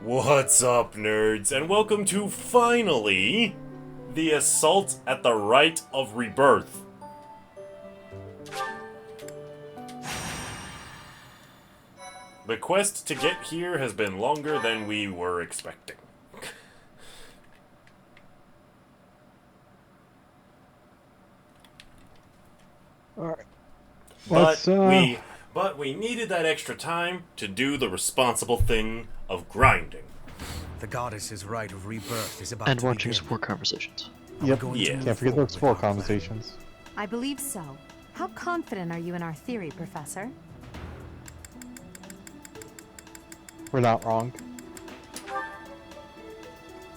What's up, nerds, and welcome to, finally, the Assault at the Rite of Rebirth. The quest to get here has been longer than we were expecting. Alright. But we needed that extra time to do the responsible thing of grinding. The goddess's rite of rebirth is about And to watching begin. support conversations. Yep. Yeah. Can't forget those sport conversations. I believe so. How confident are you in our theory, Professor? We're not wrong.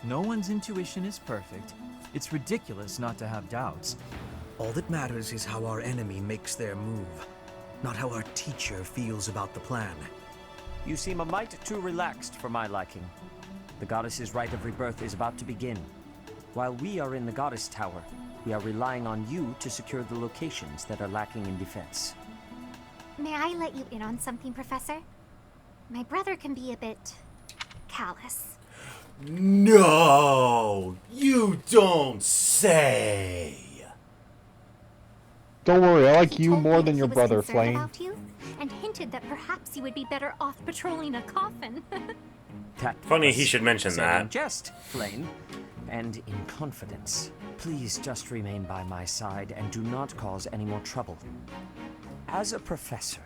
No one's intuition is perfect. It's ridiculous not to have doubts. All that matters is how our enemy makes their move, not how our teacher feels about the plan. You seem a mite too relaxed for my liking. The goddess's rite of rebirth is about to begin. While we are in the goddess tower, we are relying on you to secure the locations that are lacking in defense. May I let you in on something, Professor? My brother can be a bit callous. No, you don't say. Don't worry, I like He you told more me than he your was brother, concerned Flame. about you, and hinted that perhaps you would be better off patrolling a coffin. That Funny was he should mention said that. in jest, Flame, and in confidence. Please just remain by my side and do not cause any more trouble. As a professor,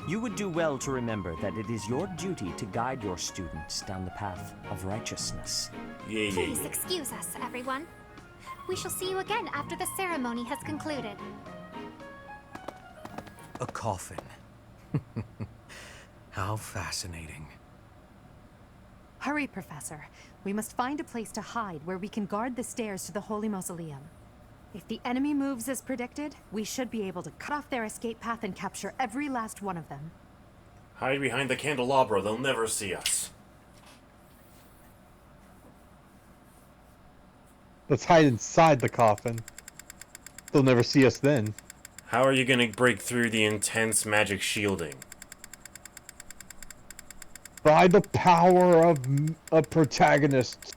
you would do well to remember that it is your duty to guide your students down the path of righteousness. Yeah. Please excuse us, everyone. We shall see you again after the ceremony has concluded. A coffin. How fascinating. Hurry, Professor. We must find a place to hide where we can guard the stairs to the Holy Mausoleum. If the enemy moves as predicted, we should be able to cut off their escape path and capture every last one of them. Hide behind the candelabra, they'll never see us. Let's hide inside the coffin. They'll never see us then. How are you gonna break through the intense magic shielding? By the power of a protagonist,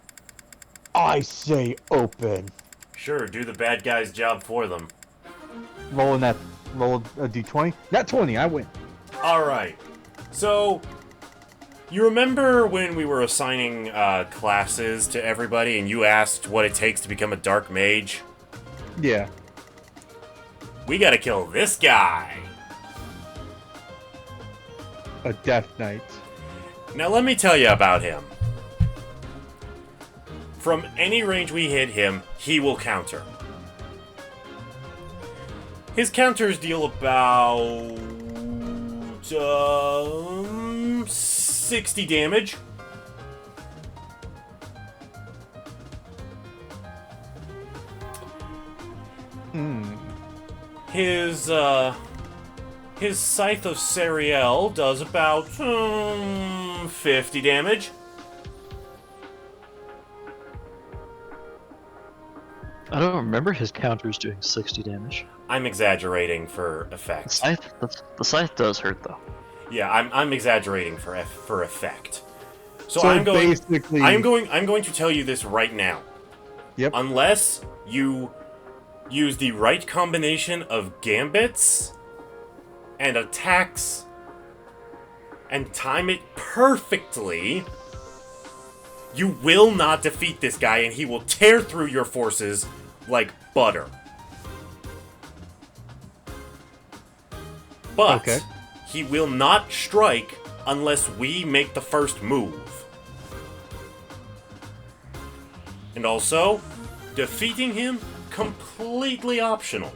I say open. Sure, do the bad guy's job for them. Roll a d20. Not 20, I win. Alright, so, you remember when we were assigning classes to everybody and you asked what it takes to become a dark mage? Yeah. We gotta kill this guy! A Death Knight. Now let me tell you about him. From any range we hit him, he will counter. His counters deal about 60 damage. His Scythe of Sariel does about 50 damage. I don't remember his counters doing 60 damage. I'm exaggerating for The effect. scythe does hurt though. Yeah, I'm exaggerating for effect. So, So I'm going basically- I'm going to tell you this right now. Yep. Unless you use the right combination of gambits and attacks and time it perfectly, you will not defeat this guy and he will tear through your forces like butter. But Okay. he will not strike unless we make the first move. And also, defeating him, completely optional.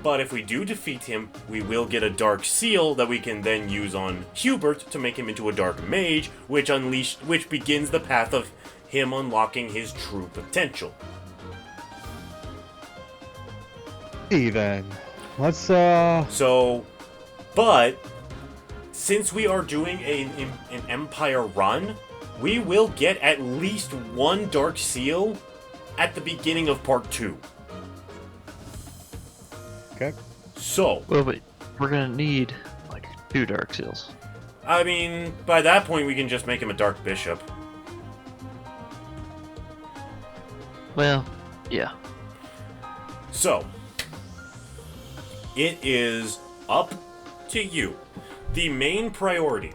But if we do defeat him, we will get a Dark Seal that we can then use on Hubert to make him into a Dark Mage, which begins the path of him unlocking his true potential. Hey then. Let's So, but since we are doing an Empire run, we will get at least one Dark Seal at the beginning of Part 2. Okay. So, Well, wait, we're gonna need like 2 Dark Seals. I mean, by that point, we can just make him a Dark Bishop. Well, yeah. So, it is up to you. The main priority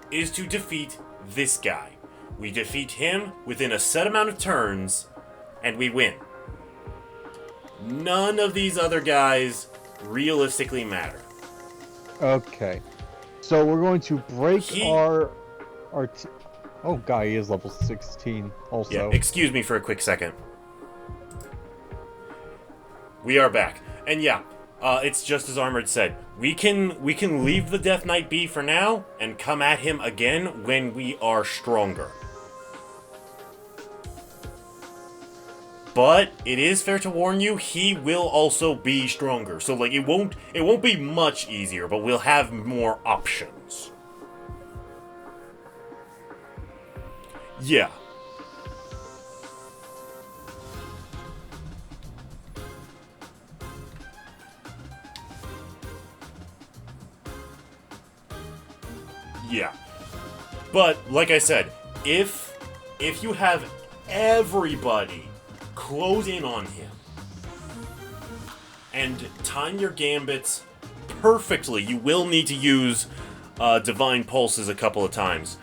is to defeat this guy. We defeat him within a set amount of turns, and we win. None of these other guys realistically matter. Okay. So we're going to break our oh, guy he is level 16 also. Yeah, excuse me for a quick second. We are back. And yeah, it's just as Armored said. We can leave the Death Knight be for now and come at him again when we are stronger. But it is fair to warn you, he will also be stronger. So like it won't be much easier, but we'll have more options. Yeah. Yeah. But like I said, if you have everybody close in on him and time your gambits perfectly, you will need to use Divine Pulses a couple of times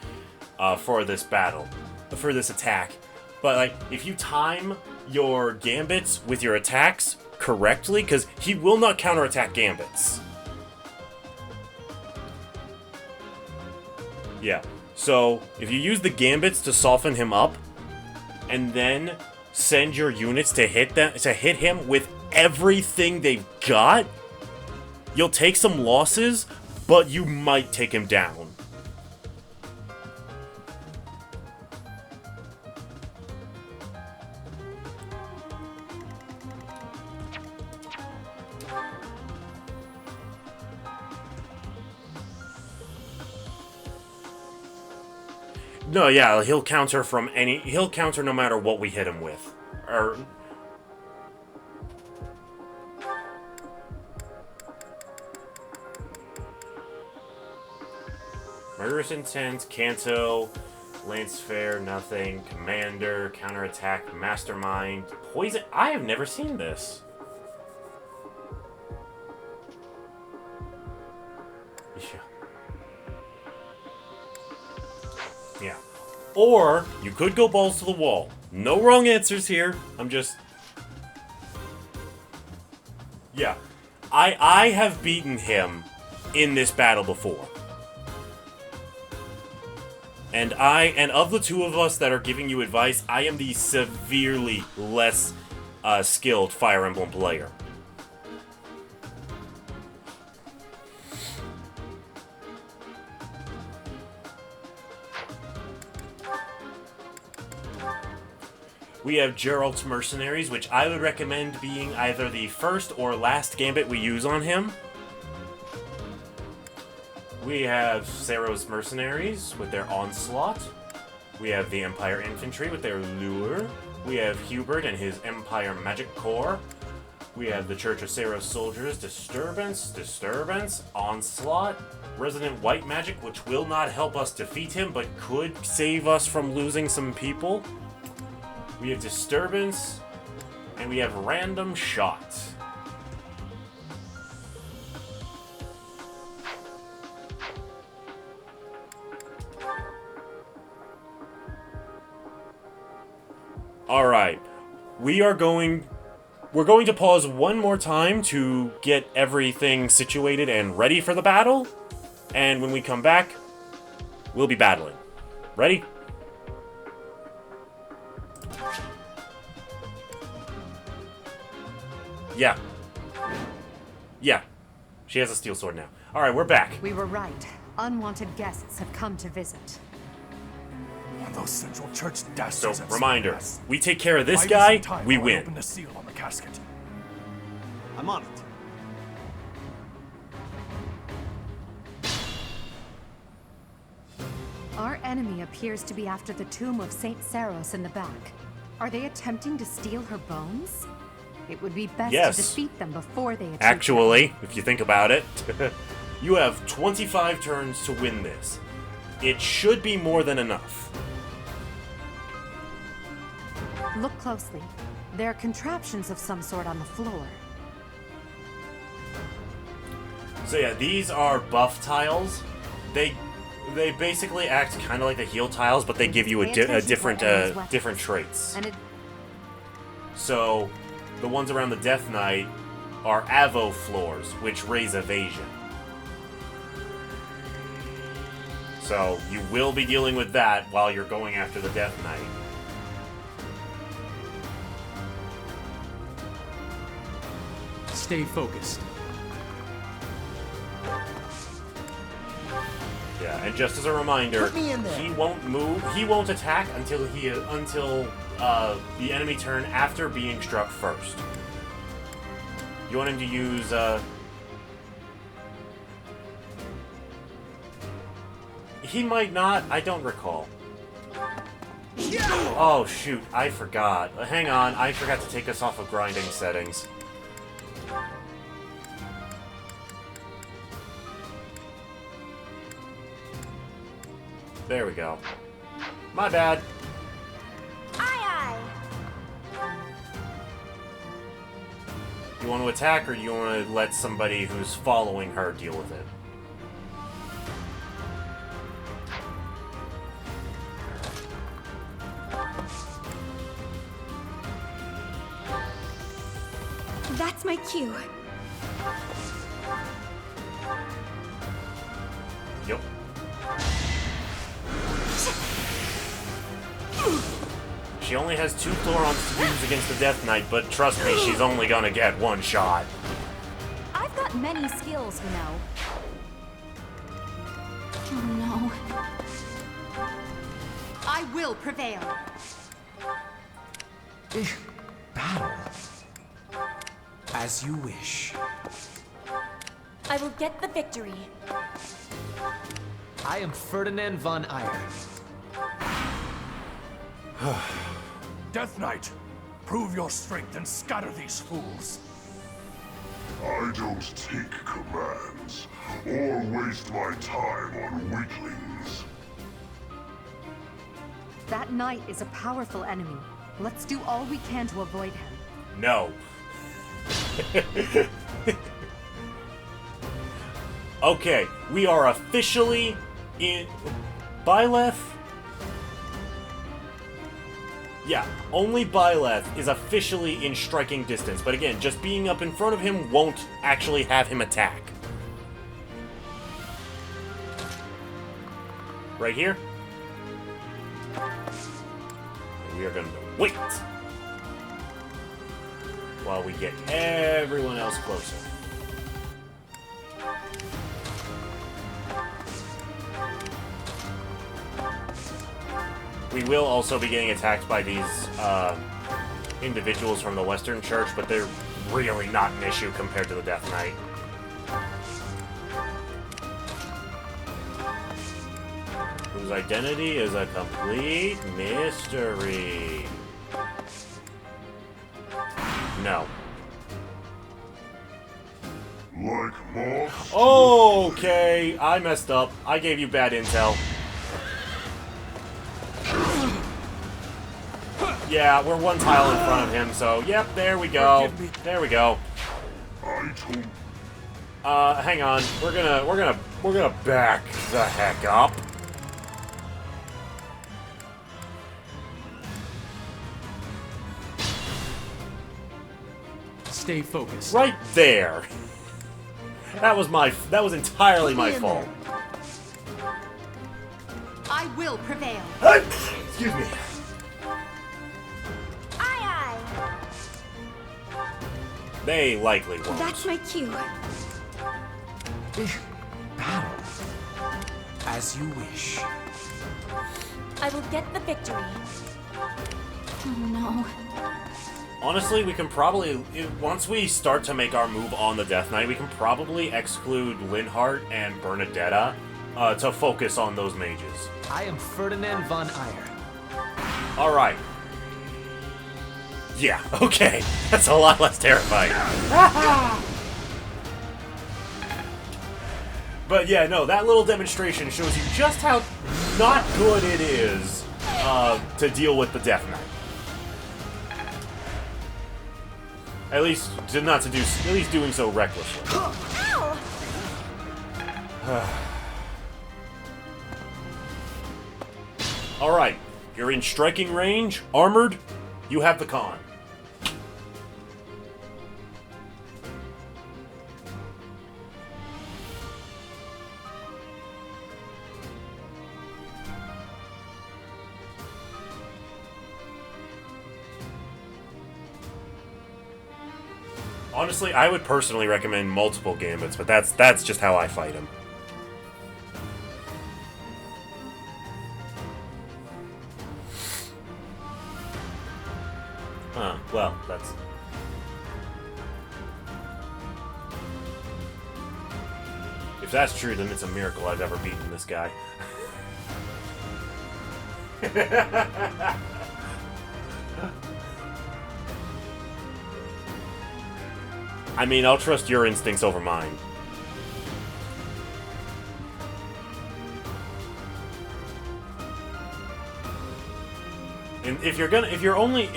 for this battle, for this attack. But like, if you time your gambits with your attacks correctly, because he will not counterattack gambits. Yeah, so if you use the gambits to soften him up, and then send your units to hit him with everything they've got, you'll take some losses, but you might take him down. No, yeah, he'll counter no matter what we hit him with. Murderous Intent, Kanto, Lance Fair, nothing, Commander, Counterattack, Mastermind, Poison. I have never seen this. Yeah. Or, you could go balls to the wall. No wrong answers here. I'm just... Yeah. I have beaten him in this battle before. And of the two of us that are giving you advice, I am the severely less skilled Fire Emblem player. We have Geralt's Mercenaries, which I would recommend being either the first or last gambit we use on him. We have Sero's Mercenaries with their Onslaught. We have the Empire Infantry with their Lure. We have Hubert and his Empire Magic Corps. We have the Church of Sero's Soldiers, Disturbance, Onslaught, Resident White Magic, which will not help us defeat him, but could save us from losing some people. We have Disturbance, and we have Random Shot. Alright, we're going to pause one more time to get everything situated and ready for the battle, and when we come back, we'll be battling. Ready? Yeah. She has a steel sword now. Alright, we're back. We were right. Unwanted guests have come to visit. Those Central Church dastards. So, reminder, we take care of this guy, we win. Open the seal on the casket. I'm on it. Our enemy appears to be after the tomb of Saint Seros in the back. Are they attempting to steal her bones? It would be best to defeat them before they achieve Actually, if you think about it. You have 25 turns to win this. It should be more than enough. Look closely. There are contraptions of some sort on the floor. So yeah, these are buff tiles. They basically act kind of like the heal tiles, but they give you a different different traits. And it So, the ones around the Death Knight are Avo floors, which raise evasion. So, you will be dealing with that while you're going after the Death Knight. Stay focused. Yeah, and just as a reminder, he won't move. He won't attack until the enemy turn after being struck first. You want him to use He might not. I don't recall. Oh shoot! I forgot. Hang on. I forgot to take us off of grinding settings. There we go. My bad. Aye, You want to attack, or you want to let somebody who's following her deal with it? That's my cue. Yep. She only has 2 Florons to use against the Death Knight, but trust me, she's only gonna get 1 shot. I've got many skills, you know. Oh no. I will prevail. Battle. As you wish. I will get the victory. I am Ferdinand von Ayer. Death Knight, prove your strength and scatter these fools. I don't take commands, or waste my time on weaklings. That knight is a powerful enemy. Let's do all we can to avoid him. No. Okay, we are officially in... Byleth? Yeah, only Byleth is officially in striking distance, but again, just being up in front of him won't actually have him attack. Right here? We are gonna wait while we get everyone else closer. We will also be getting attacked by these individuals from the Western Church, but they're really not an issue compared to the Death Knight. Whose identity is a complete mystery. No. Like moths. Okay, I messed up. I gave you bad intel. Yeah, we're 1 tile in front of him, so yep, there we go. There we go. I told. Hang on. We're gonna back the heck up. Stay focused. Right there. That was entirely my fault. I will prevail. Excuse me. Aye, They likely won't. That's my cue. Battle. As you wish. I will get the victory. Oh no. Honestly, we can probably, once we start to make our move on the Death Knight, we can probably exclude Linhardt and Bernadetta to focus on those mages. I am Ferdinand von Ayer. Alright. Yeah, okay. That's a lot less terrifying. But yeah, no, that little demonstration shows you just how not good it is to deal with the Death Knight. At least doing so recklessly. Alright, you're in striking range, armored, you have the con. Honestly, I would personally recommend multiple gambits, but that's just how I fight him. Well, that's... If that's true, then it's a miracle I've ever beaten this guy. I mean, I'll trust your instincts over mine. And if you're only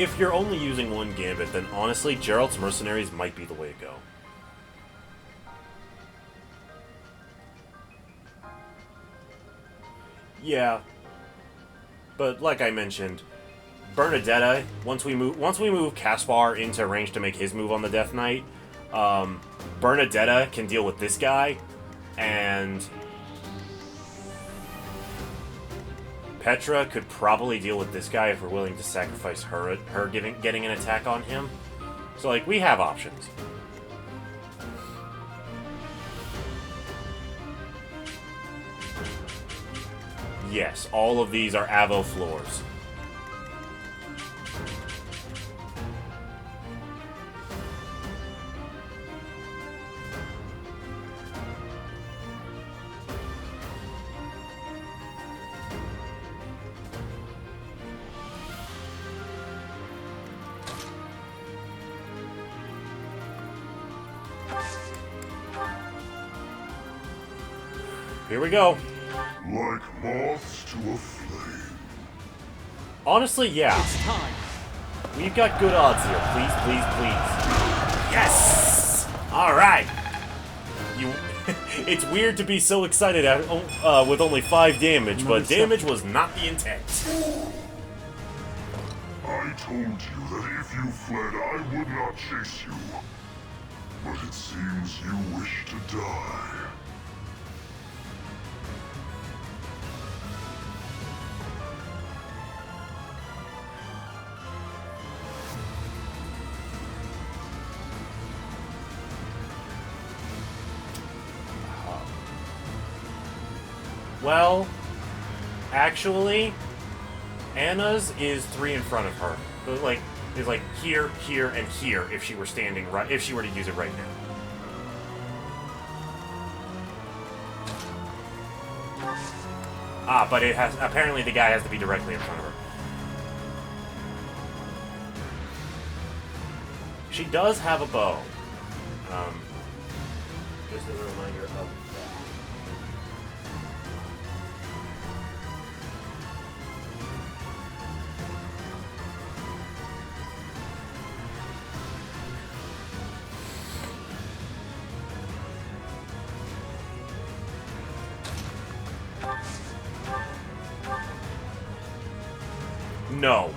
using one gambit, then honestly, Geralt's Mercenaries might be the way to go. Yeah, but like I mentioned, Bernadetta. Once we move Caspar into range to make his move on the Death Knight, Bernadetta can deal with this guy, and Petra could probably deal with this guy if we're willing to sacrifice her getting an attack on him. So, like, we have options. Yes, all of these are Avo floors. Here we go. Like moths to a flame. Honestly, yeah. It's time. We've got good odds here. Please, please, please. Yes! Alright. It's weird to be so excited with only 5 damage, but damage was not the intent. I told you that if you fled, I would not chase you. But it seems you wish to die. Well, actually, Anna's is 3 in front of her. But like, is like here, here, and here if she were standing right, if she were to use it right now. Ah, but it has, apparently the guy has to be directly in front of her. She does have a bow. Just as a reminder of that. No.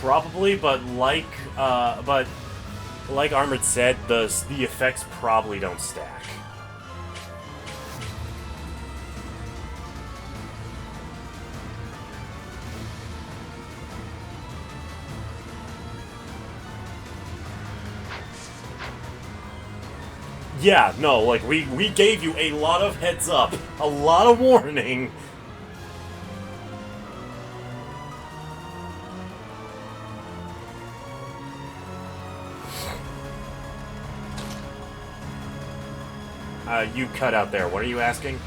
Probably, but like Armored said, the effects probably don't stack. Yeah, no, like, we gave you a lot of heads up, a lot of warning. You cut out there. What are you asking?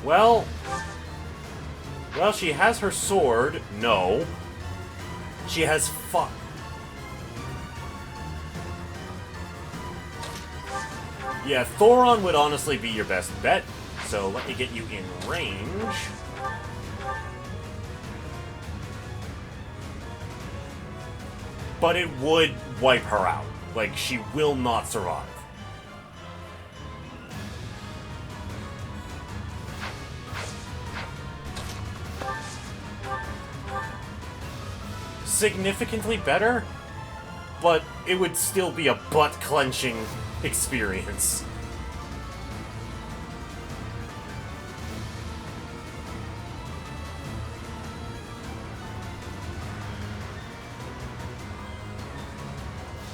Well, Well, she has her sword. No. She has Yeah, Thoron would honestly be your best bet. So let me get you in range. But it would wipe her out. Like, she will not survive. Significantly better, but it would still be a butt-clenching experience.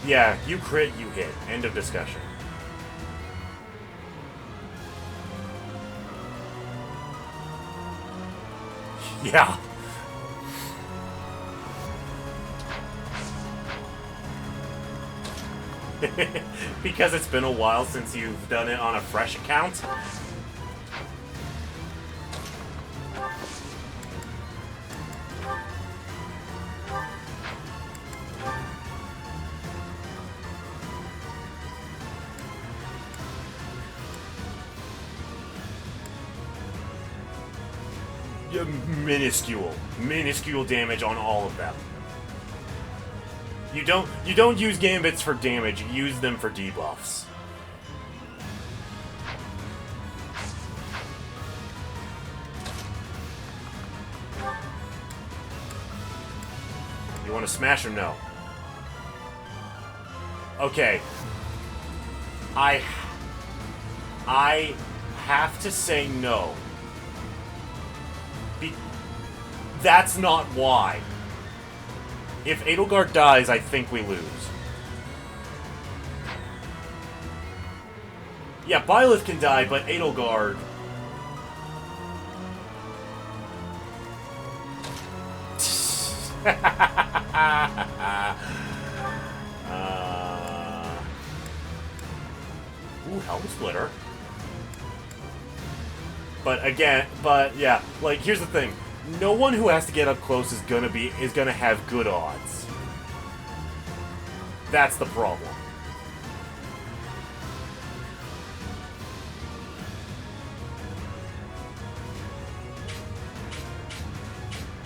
Yeah, you crit, you hit. End of discussion. Yeah. Because it's been a while since you've done it on a fresh account. Yeah, minuscule damage on all of them. You don't use gambits for damage, you use them for debuffs. You want to smash him? No. Okay. I have to say no. That's not why. If Edelgard dies, I think we lose. Yeah, Byleth can die, but Edelgard... Ooh, Helm Splitter. But again, yeah, like, here's the thing. No one who has to get up close is gonna have good odds. That's the problem.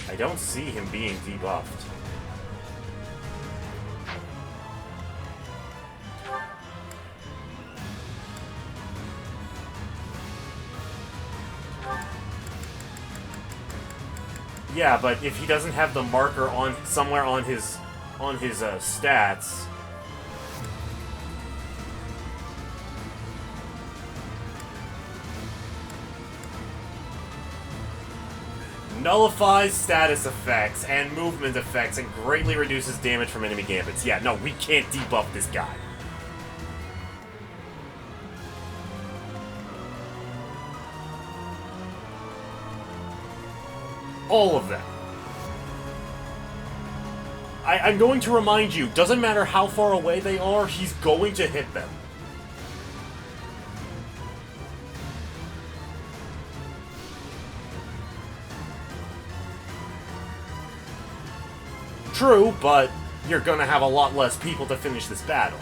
I don't see him being debuffed. Yeah, but if he doesn't have the marker on somewhere on his stats, nullifies status effects and movement effects and greatly reduces damage from enemy gambits. Yeah, no, we can't debuff this guy. All of them. I'm going to remind you, doesn't matter how far away they are, he's going to hit them. True, but you're gonna have a lot less people to finish this battle.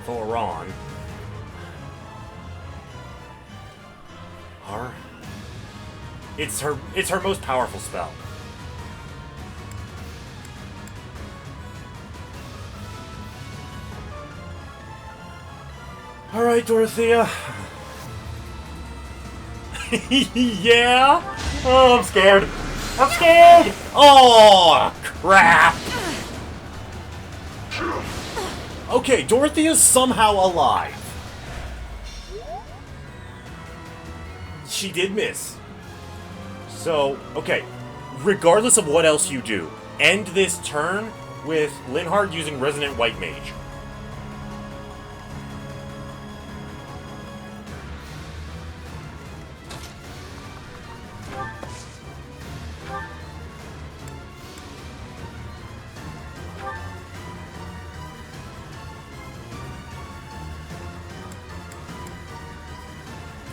Thoron. It's her most powerful spell. Alright, Dorothea. Yeah? Oh, I'm scared. I'm scared! Oh, crap! Okay, Dorothea's somehow alive. She did miss. So, okay. Regardless of what else you do, end this turn with Linhardt using Resonant White Mage.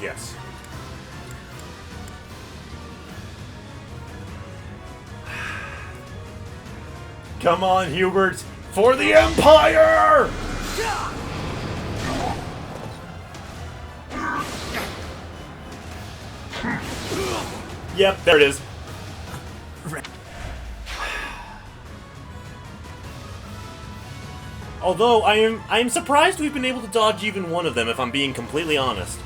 Yes. Come on, Hubert! For the Empire! Yep, there it is. Although, I'm surprised we've been able to dodge even one of them, if I'm being completely honest.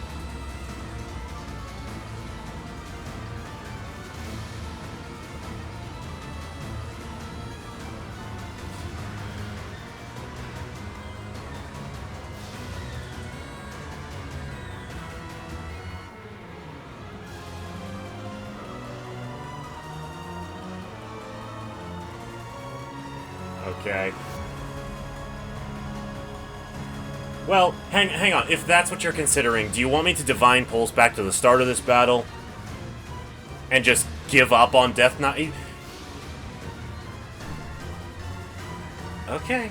Okay. Well, hang on. If that's what you're considering, do you want me to Divine Pulse back to the start of this battle? And just give up on Death Knight? Okay.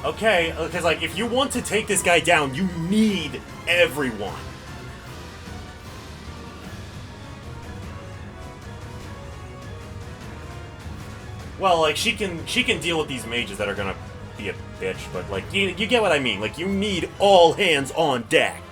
Okay, because, like, if you want to take this guy down, you need everyone. Well, like, she can deal with these mages that are gonna be a bitch, but, like, you get what I mean. Like, you need all hands on deck.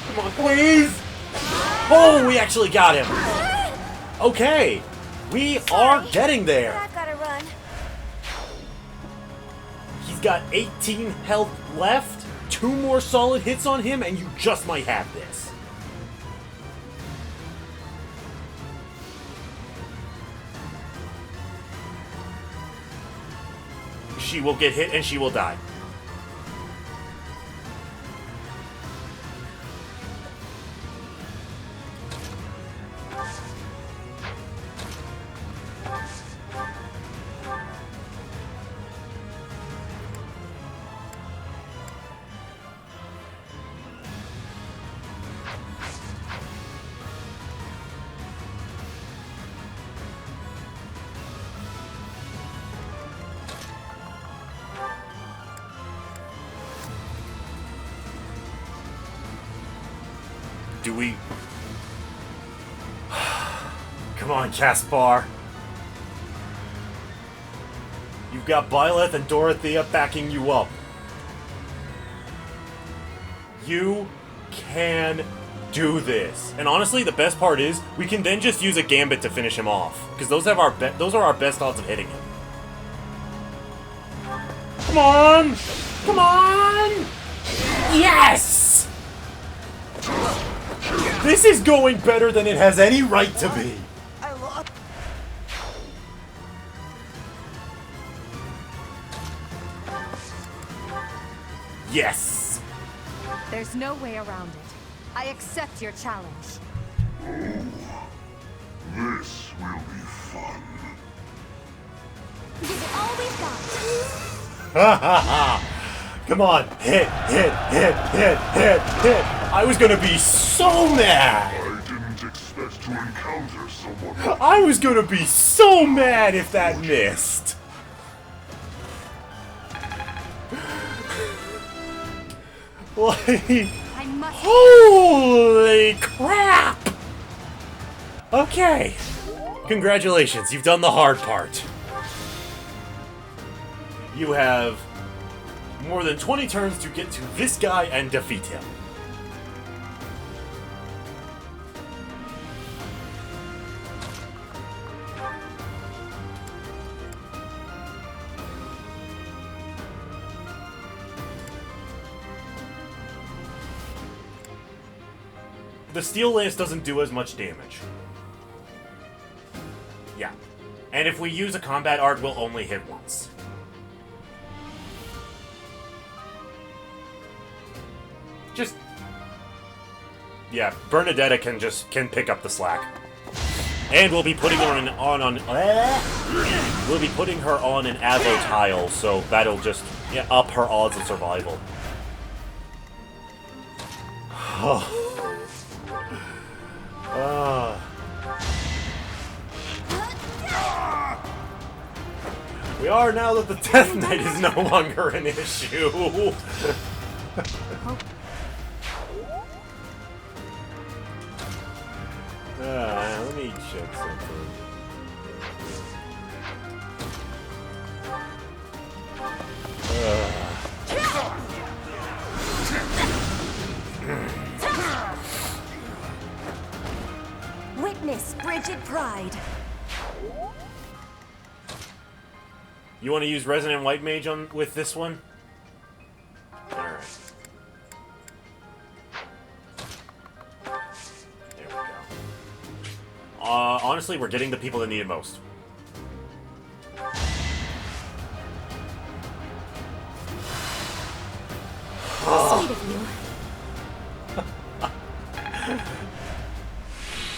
Come on, please! Oh, we actually got him! Okay, we are getting there! I've gotta run. He's got 18 health left, 2 more solid hits on him, and you just might have this. She will get hit and she will die. Do we... Come on, Caspar. You've got Byleth and Dorothea backing you up. You can do this. And honestly, the best part is, we can then just use a Gambit to finish him off. Because those are our best odds of hitting him. Come on! Come on! Yes! This is going better than it has any right to be. Yes! There's no way around it. I accept your challenge. This will be fun. Give it all we've got. Ha ha ha! Come on, hit! I was gonna be so mad! I didn't expect to encounter someone. I was gonna be so mad if that missed! Like... Holy crap! Okay. Congratulations, you've done the hard part. You have more than 20 turns to get to this guy and defeat him. The Steel Lance doesn't do as much damage. Yeah. And if we use a combat art, we'll only hit once. Yeah, Bernadetta can pick up the slack. And we'll be putting her we'll be putting her on an Avo tile, so that'll just up her odds of survival. We are now that the Death Knight is no longer an issue. Let me check something. Witness Brigid Pride. You want to use Resonant White Mage with this one? Alright. There we go. Honestly, we're getting the people that need it most. Sweet of you.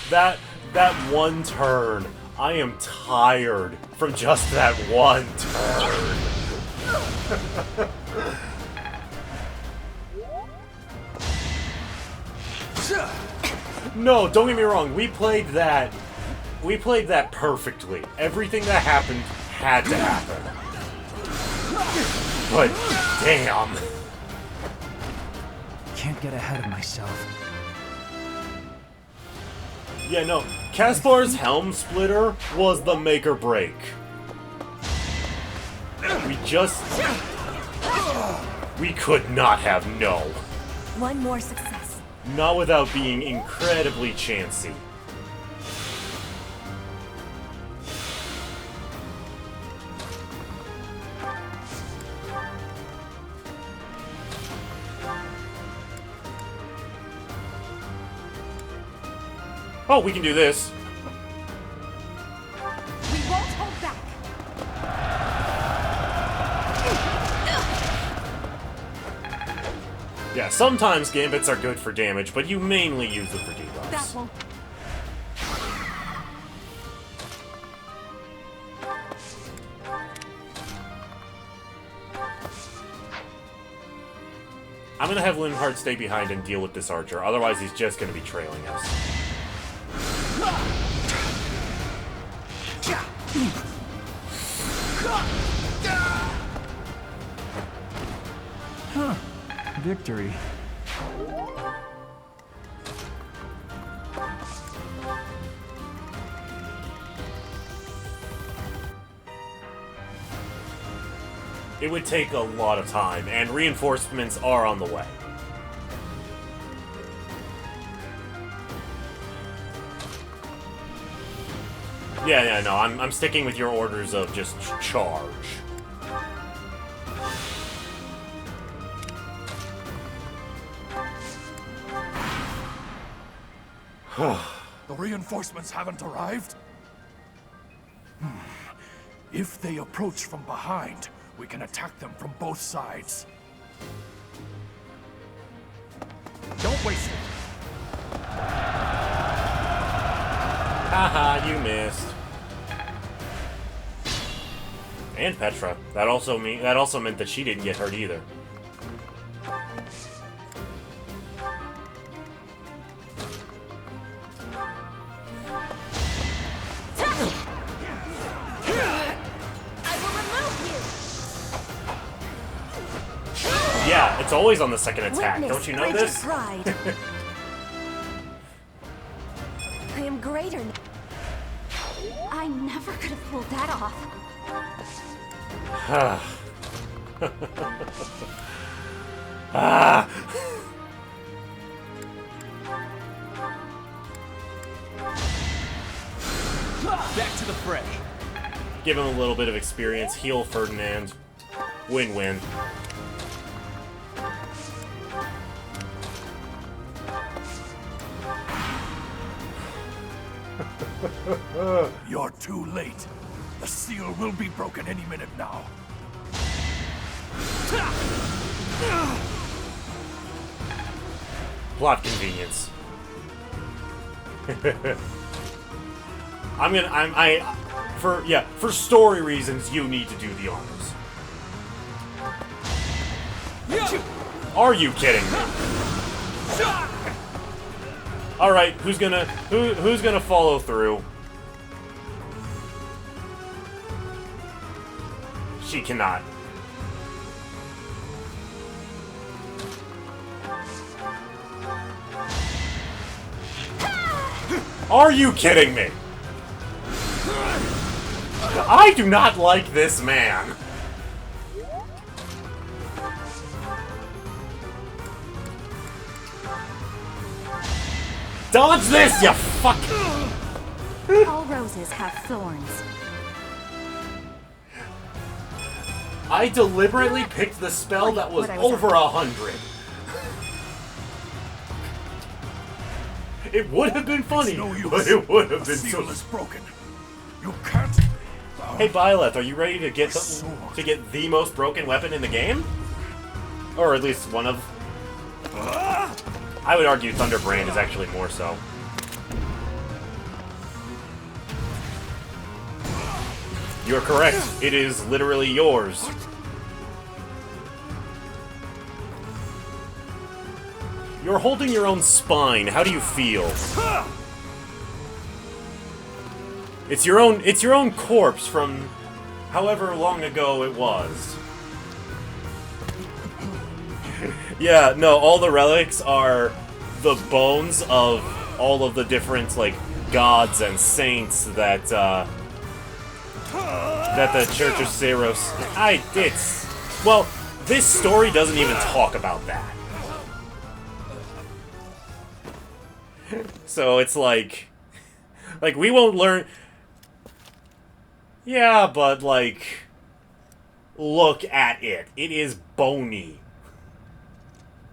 That one turn. I am tired from just that one turn. No, don't get me wrong. We played that perfectly. Everything that happened had to happen. But damn. Can't get ahead of myself. Yeah, no. Caspar's Helm Splitter was the make or break. We could not have no. One more success. Not without being incredibly chancy. Oh, we can do this. We won't hold back. Yeah, sometimes gambits are good for damage, but you mainly use them for debuffs. That won't. I'm gonna have Linhardt stay behind and deal with this archer, otherwise he's just gonna be trailing us. Huh. Victory. It would take a lot of time, and reinforcements are on the way. Yeah, no, I'm sticking with your orders of just charge. The reinforcements haven't arrived? If they approach from behind, we can attack them from both sides. Don't waste it. Haha, you missed. And Petra. That also meant that she didn't get hurt either. Yeah, it's always on the second attack. Witness Don't you know Brigid this? Pride. I am greater. I never could have pulled that off. Ah. Back to the fray. Give him a little bit of experience. Heal Ferdinand. Win-win. You're too late. The seal will be broken any minute now. Plot convenience. For story reasons, you need to do the honors. Are you kidding me? All right, who's gonna follow through? She cannot. Are you kidding me? I do not like this man. Dodge this, you fuck! All roses have thorns. I deliberately picked the spell that was over 100. It would have been funny, but it would have been so. Is broken. You can't. Hey, Byleth, are you ready to get the most broken weapon in the game? Or at least one of. I would argue Thunderbrand is actually more so. You're correct. It is literally yours. You're holding your own spine. How do you feel? It's your own corpse from however long ago it was. Yeah, no, all the relics are the bones of all of the different, like, gods and saints that, that the Church of Seiros... Well, this story doesn't even talk about that. So it's like, we won't learn... Yeah, but, like, look at it. It is bony.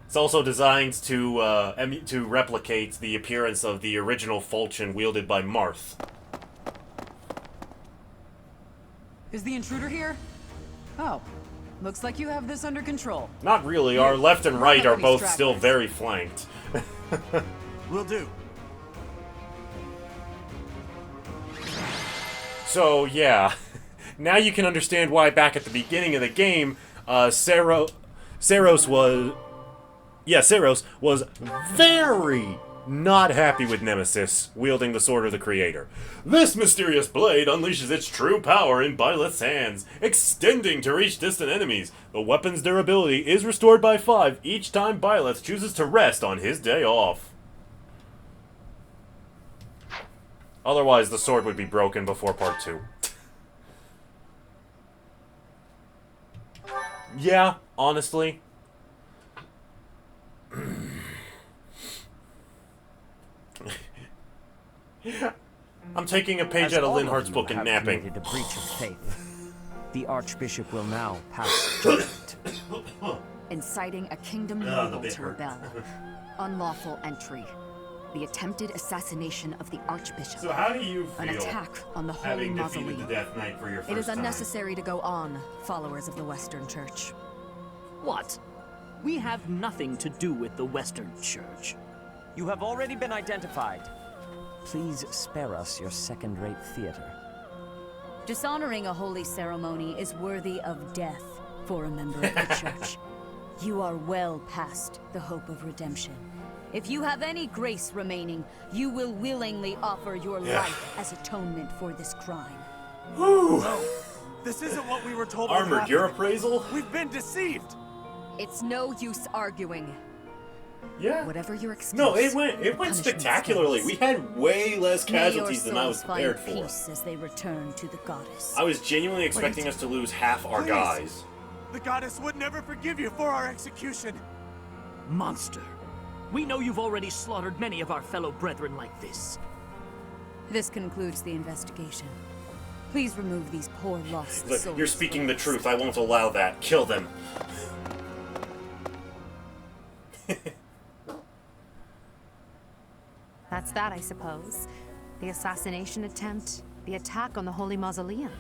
It's also designed to replicate the appearance of the original falchion wielded by Marth. Is the intruder here? Oh, looks like you have this under control. Not really. Our left and right are both still very flanked. Will do. So, yeah. Now you can understand why back at the beginning of the game, Seiros was very not happy with Nemesis wielding the Sword of the Creator. This mysterious blade unleashes its true power in Byleth's hands, extending to reach distant enemies. The weapon's durability is restored by 5 each time Byleth chooses to rest on his day off. Otherwise, the sword would be broken before part 2. Yeah, honestly. I'm taking a page out of Linhardt's book and napping. A breach of faith. The Archbishop will now pass judgment. Inciting a kingdom noble to rebel. Unlawful entry. The attempted assassination of the Archbishop. So how do you feel an attack on the Holy having defeated Mausoleum. the Death Knight for your first It is time? unnecessary to go on, followers of the Western Church. What? We have nothing to do with the Western Church. You have already been identified. Please spare us your second-rate theater. Dishonoring a holy ceremony is worthy of death for a member of the Church. You are well past the hope of redemption. If you have any grace remaining, you will willingly offer your life as atonement for this crime. No, this isn't what we were told. Armored, your appraisal? We've been deceived. It's no use arguing. Yeah. Whatever your excuse. No, it went spectacularly. We had way less casualties than I was prepared find for. peace as they return to the goddess. I was genuinely expecting us to lose half our guys. The goddess would never forgive you for our execution. Monster. We know you've already slaughtered many of our fellow brethren like this. This concludes the investigation. Please remove these poor lost Look, souls. you're speaking the truth. I won't allow that. Kill them. That's that, I suppose. The assassination attempt, the attack on the Holy Mausoleum.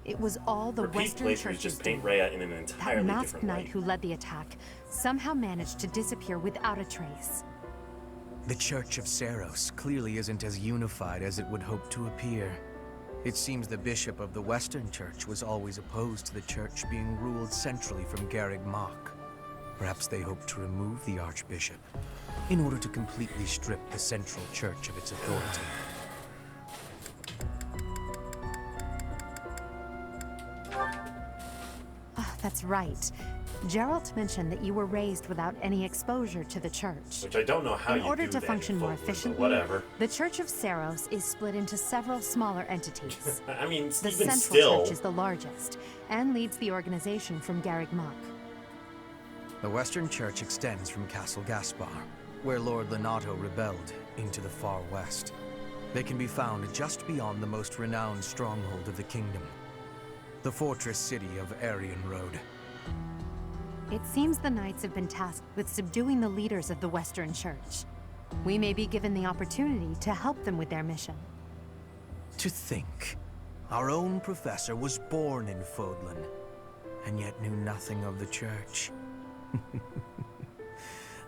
It was all the Repeat Western playthroughs Church's just paint doing. Rhea in an entirely That masked different knight light. who led the attack somehow managed to disappear without a trace. The Church of Seiros clearly isn't as unified as it would hope to appear. It seems the bishop of the Western Church was always opposed to the church being ruled centrally from Garreg Mach. Perhaps they hope to remove the Archbishop in order to completely strip the Central Church of its authority. Ah, that's right. Geralt mentioned that you were raised without any exposure to the church. Which I don't know how In you order do to that function in more Focus, but efficiently, whatever. the Church of Seiros is split into several smaller entities. I mean, The even Central still. Church is the largest, and leads the organization from Garreg Mach. The Western Church extends from Castle Gaspar, where Lord Lenato rebelled, into the far west. They can be found just beyond the most renowned stronghold of the kingdom, the fortress city of Arianrhod. It seems the Knights have been tasked with subduing the leaders of the Western Church. We may be given the opportunity to help them with their mission. To think, our own professor was born in Fodlan, and yet knew nothing of the church.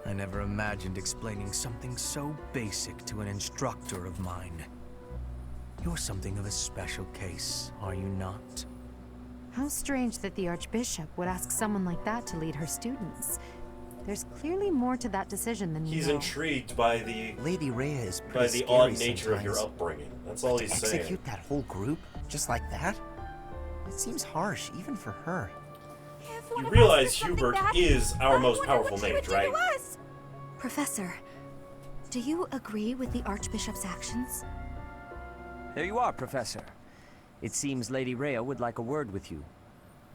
I never imagined explaining something so basic to an instructor of mine. You're something of a special case, are you not? How strange that the Archbishop would ask someone like that to lead her students. There's clearly more to that decision than He's we know. intrigued by the Lady Rhea is by pretty the scary odd nature of your sometimes. upbringing. That's all he's saying. Execute that whole group just like that? It seems harsh, even for her. You realize Hubert is our most powerful mage, right? Professor, do you agree with the Archbishop's actions? There you are, Professor. It seems Lady Rhea would like a word with you.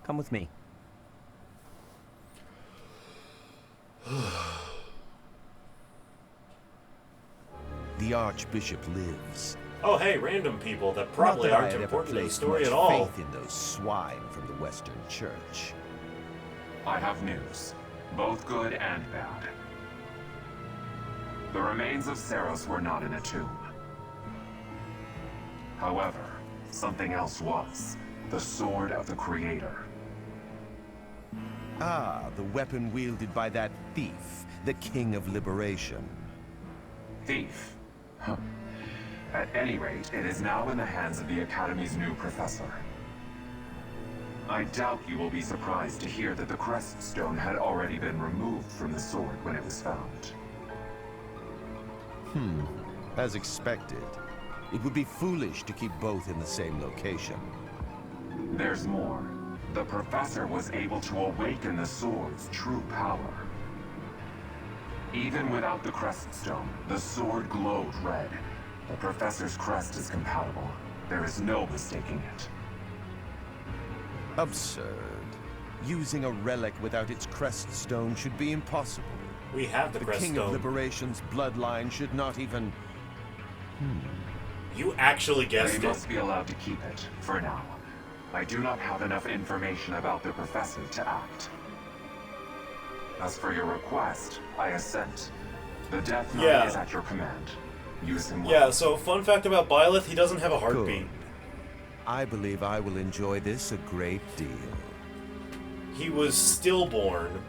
Come with me. The Archbishop lives. Oh, hey, random people that probably Not that I aren't had ever important in the placed story much at all. faith in those swine from the Western Church. I have news, both good and bad. The remains of Seiros were not in a tomb. However, something else was. The Sword of the Creator. Ah, the weapon wielded by that thief, the King of Liberation. Thief? Huh. At any rate, it is now in the hands of the Academy's new professor. I doubt you will be surprised to hear that the Crest Stone had already been removed from the sword when it was found. As expected. It would be foolish to keep both in the same location. There's more. The professor was able to awaken the sword's true power. Even without the Crest Stone, the sword glowed red. The professor's crest is compatible. There is no mistaking it. Absurd. Using a relic without its crest stone should be impossible. We have the crest King stone. of Liberation's bloodline should not even... You actually guessed They it. must be allowed to keep it, for now. I do not have enough information about the professor to act. As for your request, I assent. The Death Knight Yeah. is at your command. Use him well. Yeah, so fun fact about Byleth, he doesn't have a heartbeat. Good. I believe I will enjoy this a great deal. He was stillborn,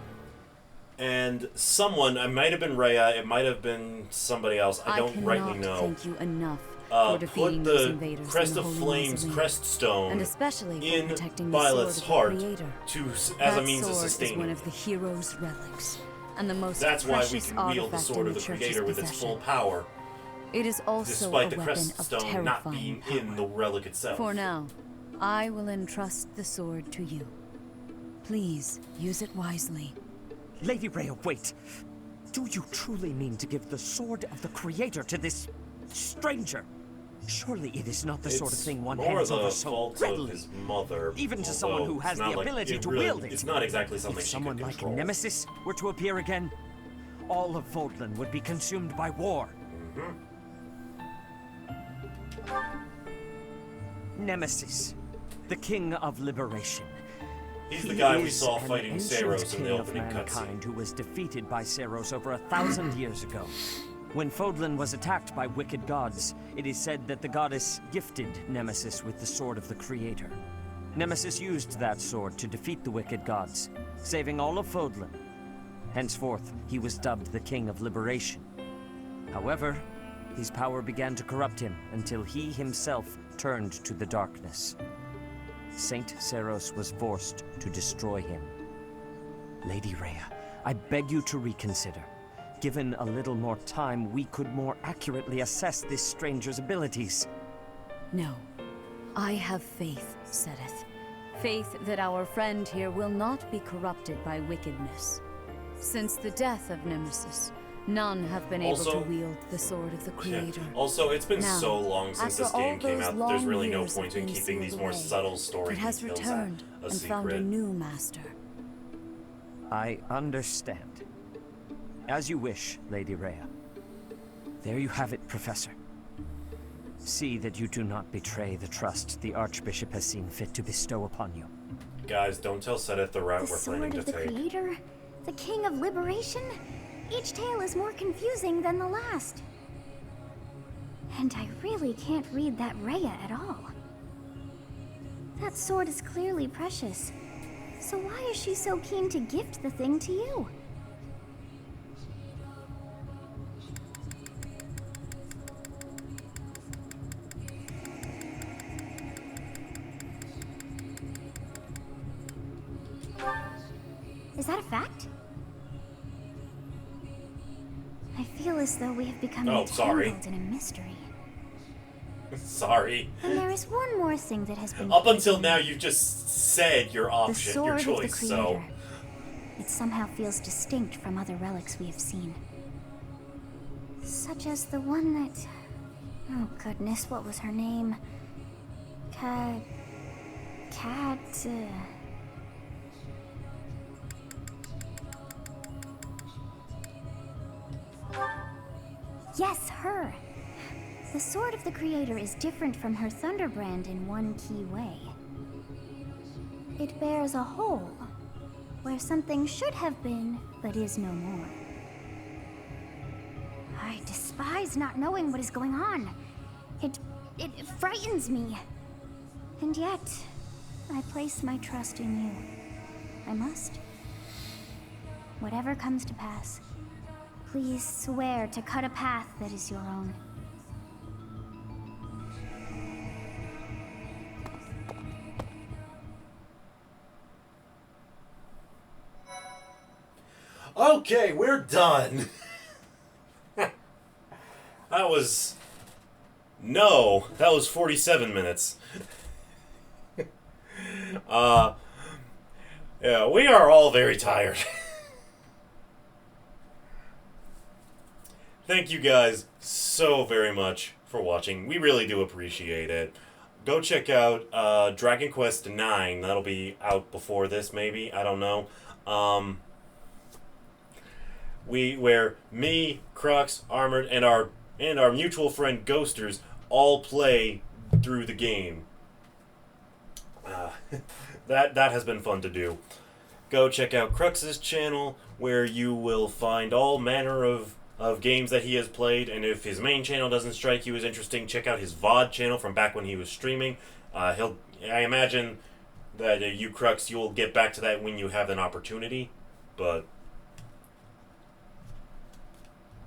and someone, it might have been Rhea, it might have been somebody else, I don't rightly know. Thank you enough for defeating Put those the invaders Crest in the of Holy Flames Mausoleum. crest stone and especially for in protecting the Byleth's sword heart of the Creator. as a That means of sword is sustaining. one of the hero's relics, and the most That's why we precious can wield the artifact Sword in of the Church's Creator with its possession. full power, It is also despite a the weapon crest of stone not being terrifying in the relic itself. For now, I will entrust the sword to you. Please use it wisely. Lady Rhea, wait! Do you truly mean to give the Sword of the Creator to this stranger? Surely it is not the sort of It's thing one more hands the over so fault readily. of his mother, Even to someone although who has it's not the like ability to really- wield it. It's not exactly something If she someone could like control. Nemesis were to appear again, all of Fodlan would be consumed by war. Nemesis, the King of Liberation. He's the guy we is saw an fighting ancient Seiros in the king of opening mankind cutscene. who was defeated by Seiros over 1,000 years ago. When Fodlan was attacked by wicked gods, it is said that the goddess gifted Nemesis with the Sword of the Creator. Nemesis used that sword to defeat the wicked gods, saving all of Fodlan. Henceforth, he was dubbed the King of Liberation. However, his power began to corrupt him until he himself turned to the darkness. Saint Seros was forced to destroy him. Lady Rhea, I beg you to reconsider. Given a little more time, we could more accurately assess this stranger's abilities. No. I have faith, Seteth. Faith that our friend here will not be corrupted by wickedness. Since the death of Nemesis, none have been able to wield the sword of the Creator. Yeah. Also, it's been Now, so long since after this game all came those out that there's long really no years point in been keeping these sealed more away, subtle story it has details returned a and secret. found a new master. I understand. As you wish, Lady Rhea. There you have it, Professor. See that you do not betray the trust the Archbishop has seen fit to bestow upon you. Guys, don't tell Seteth the route we're planning to Sword of the take. Creator? The King of Liberation? Each tale is more confusing than the last. And I really can't read that Rhea at all. That sword is clearly precious. So why is she so keen to gift the thing to you? Is that a fact? I feel as though we have become entangled in a mystery. Sorry. And there is one more thing that has been... Up until now, you've just said your the option, sword your of the choice, Creator. so... It somehow feels distinct from other relics we have seen. Such as the one that... Oh goodness, what was her name? Yes, her! The Sword of the Creator is different from her Thunderbrand in one key way. It bears a hole, where something should have been, but is no more. I despise not knowing what is going on. It frightens me. And yet, I place my trust in you. I must. Whatever comes to pass, please swear to cut a path that is your own. Okay, we're done. That was... No, that was 47 minutes. Yeah, we are all very tired. Thank you guys so very much for watching. We really do appreciate it. Go check out Dragon Quest IX. That'll be out before this, maybe. I don't know. Where me, Crux, Armored, and our mutual friend Ghosters all play through the game. That has been fun to do. Go check out Crux's channel, where you will find all manner of games that he has played, and if his main channel doesn't strike you as interesting, check out his VOD channel from back when he was streaming. I imagine that you, Crux, you'll get back to that when you have an opportunity, but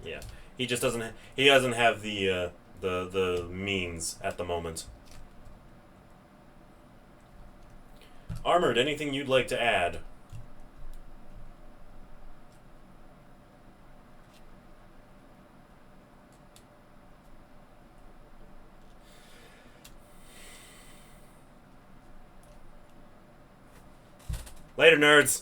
yeah, he just doesn't have the means at the moment. Armored, anything you'd like to add? Later, nerds.